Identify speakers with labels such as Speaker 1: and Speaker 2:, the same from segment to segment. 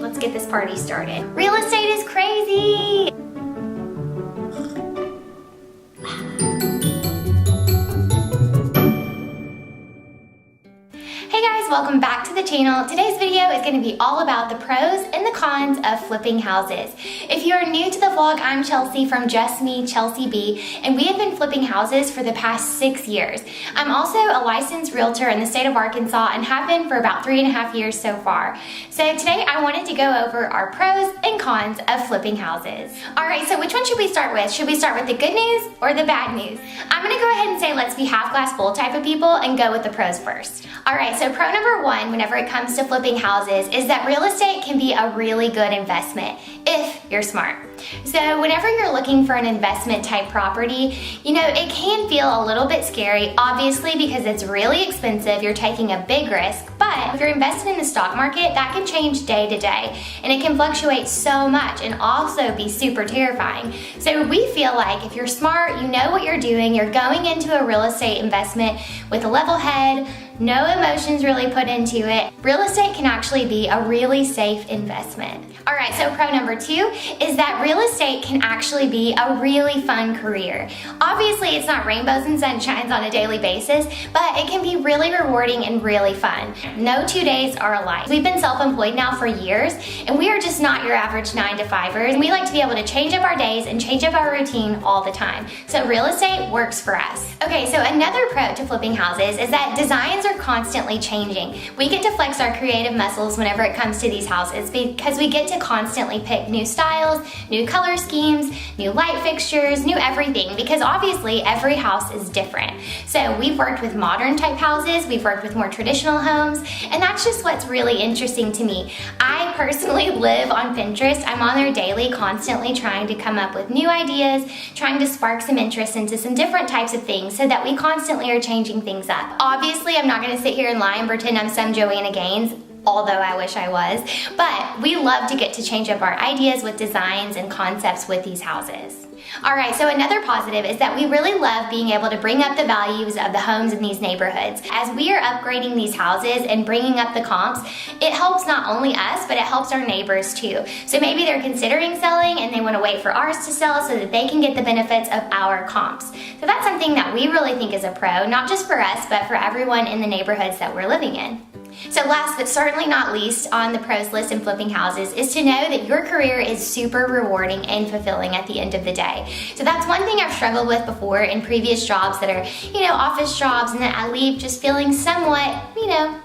Speaker 1: let's get this party started. Real estate is crazy! Hey guys, welcome back to the channel. Today's video is going to be all about the pros and the cons of flipping houses. If you are new to the vlog, I'm Chelsea from Just Me, Chelsea B, and we have been flipping houses for the past 6 years. I'm also a licensed realtor in the state of Arkansas and have been for about 3.5 years so far. So today I wanted to go over our pros and cons of flipping houses. Alright, so which one should we start with? Should we start with the good news or the bad news? I'm going to go ahead and say let's be half glass full type of people and go with the pros first. Alright, so pro number one whenever it comes to flipping houses is that real estate can be a really good investment if you're smart. So whenever you're looking for an investment type property, you know, it can feel a little bit scary, obviously because it's really expensive, you're taking a big risk, but if you're invested in the stock market, that can change day to day and it can fluctuate so much and also be super terrifying. So we feel like if you're smart, you know what you're doing, you're going into a real estate investment with a level head, no emotions really put into it, real estate can actually be a really safe investment. Alright, so pro number two is that real estate can actually be a really fun career. Obviously, it's not rainbows and sunshines on a daily basis, but it can be really rewarding and really fun. No 2 days are alike. We've been self-employed now for years, and we are just not your average 9-to-5ers, and we like to be able to change up our days and change up our routine all the time. So real estate works for us. Okay, so another pro to flipping houses is that designs are constantly changing. We get to flex our creative muscles whenever it comes to these houses because we get to constantly pick new styles, new color schemes, new light fixtures, new everything, because obviously every house is different. So we've worked with modern type houses, we've worked with more traditional homes, and that's just what's really interesting to me. I personally live on Pinterest. I'm on there daily, constantly trying to come up with new ideas, trying to spark some interest into some different types of things so that we constantly are changing things up. Obviously, I'm not going to sit here and lie and pretend I'm some Joanna Gaines, although I wish I was, but we love to get to change up our ideas with designs and concepts with these houses. Alright, so another positive is that we really love being able to bring up the values of the homes in these neighborhoods. As we are upgrading these houses and bringing up the comps, it helps not only us, but it helps our neighbors too. So maybe they're considering selling and they want to wait for ours to sell so that they can get the benefits of our comps. So that's something that we really think is a pro, not just for us, but for everyone in the neighborhoods that we're living in. So last but certainly not least on the pros list in flipping houses is to know that your career is super rewarding and fulfilling at the end of the day. So that's one thing I've struggled with before in previous jobs that are, you know, office jobs, and that I leave just feeling somewhat, you know,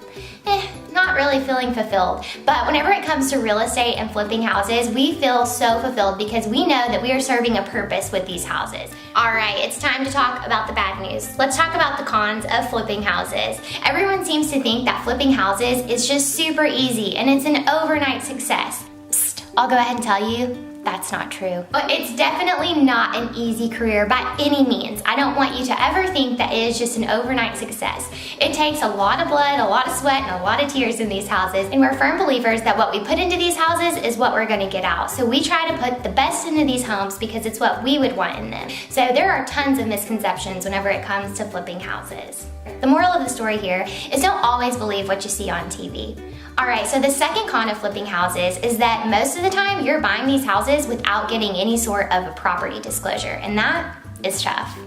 Speaker 1: not really feeling fulfilled. But whenever it comes to real estate and flipping houses, we feel so fulfilled because we know that we are serving a purpose with these houses. Alright, it's time to talk about the bad news. Let's talk about the cons of flipping houses. Everyone seems to think that flipping houses is just super easy and it's an overnight success. Psst, I'll go ahead and tell you, that's not true. But it's definitely not an easy career by any means. I don't want you to ever think that it is just an overnight success. It takes a lot of blood, a lot of sweat, and a lot of tears in these houses, and we're firm believers that what we put into these houses is what we're gonna get out. So we try to put the best into these homes because it's what we would want in them. So there are tons of misconceptions whenever it comes to flipping houses. The moral of the story here is don't always believe what you see on TV. Alright, so the second con of flipping houses is that most of the time you're buying these houses without getting any sort of a property disclosure, and that is tough.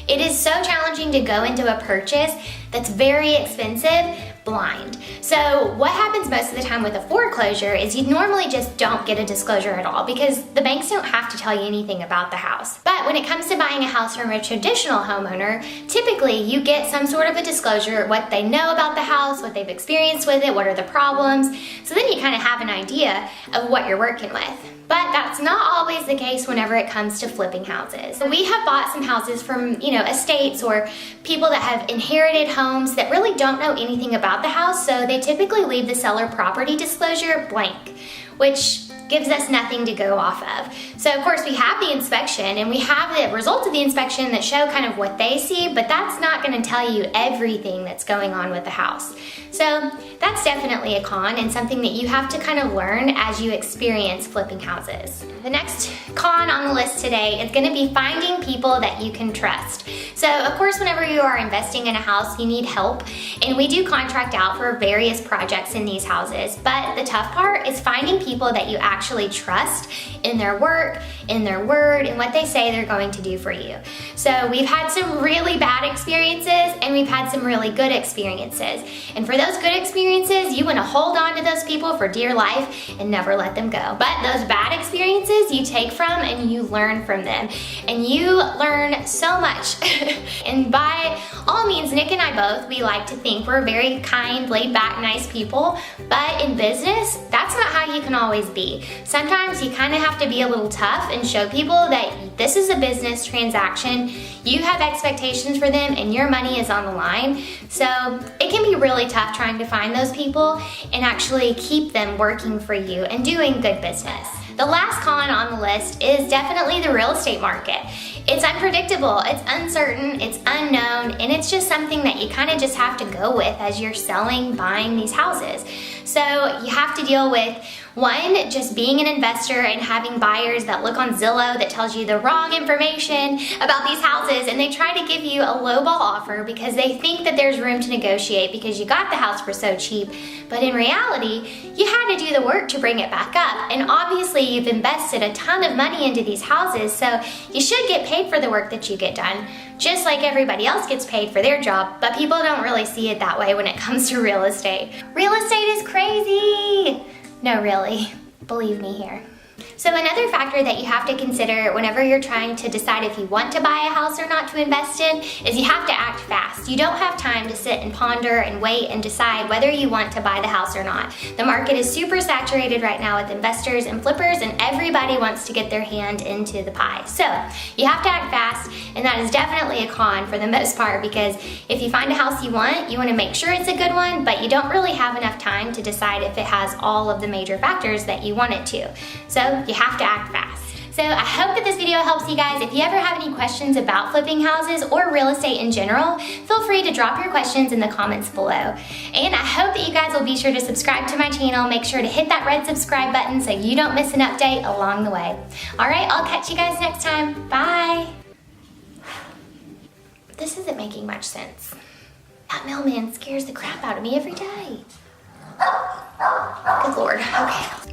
Speaker 1: It is so challenging to go into a purchase that's very expensive blind. So what happens most of the time with a foreclosure is you normally just don't get a disclosure at all because the banks don't have to tell you anything about the house. But when it comes to buying a house from a traditional homeowner, typically you get some sort of a disclosure, what they know about the house, what they've experienced with it, what are the problems. So then you kind of have an idea of what you're working with. But that's not always the case whenever it comes to flipping houses. We have bought some houses from, you know, estates or people that have inherited homes that really don't know anything about the house, so they typically leave the seller property disclosure blank, which gives us nothing to go off of. So of course we have the inspection and we have the results of the inspection that show kind of what they see, but that's not going to tell you everything that's going on with the house. So that's definitely a con and something that you have to kind of learn as you experience flipping houses. The next con on the list today is going to be finding people that you can trust. So of course, whenever you are investing in a house, you need help, and we do contract out for various projects in these houses, but the tough part is finding people that you actually trust in their work, in their word, and what they say they're going to do for you. So we've had some really bad experiences and we've had some really good experiences. And for those good experiences, you want to hold on to those people for dear life and never let them go. But those bad experiences you take from and you learn from them. And you learn so much. And by all means, Nick and I both, we like to think we're very kind, laid back, nice people. But in business, that's not how you can always be. Sometimes you kind of have to be a little tough and show people that this is a business transaction. You have expectations for them and your money is on the line. So it can be really tough trying to find those people and actually keep them working for you and doing good business. The last con on the list is definitely the real estate market. It's unpredictable, it's uncertain, it's unknown, and it's just something that you kind of just have to go with as you're selling, buying these houses. So you have to deal with, one, just being an investor and having buyers that look on Zillow that tells you the wrong information about these houses, and they try to give you a lowball offer because they think that there's room to negotiate because you got the house for so cheap. But in reality, you had to do the work to bring it back up. And obviously you've invested a ton of money into these houses, so you should get paid for the work that you get done, just like everybody else gets paid for their job, but people don't really see it that way when it comes to real estate. Real estate is crazy! No, really, believe me here. So another factor that you have to consider whenever you're trying to decide if you want to buy a house or not to invest in is you have to act fast. You don't have time to sit and ponder and wait and decide whether you want to buy the house or not. The market is super saturated right now with investors and flippers, and everybody wants to get their hand into the pie. So you have to act fast, and that is definitely a con for the most part, because if you find a house you want to make sure it's a good one, but you don't really have enough time to decide if it has all of the major factors that you want it to. So you have to act fast. So I hope that this video helps you guys. If you ever have any questions about flipping houses or real estate in general, feel free to drop your questions in the comments below. And I hope that you guys will be sure to subscribe to my channel. Make sure to hit that red subscribe button so you don't miss an update along the way. All right, I'll catch you guys next time. Bye. This isn't making much sense. That mailman scares the crap out of me every day. Good Lord. Okay.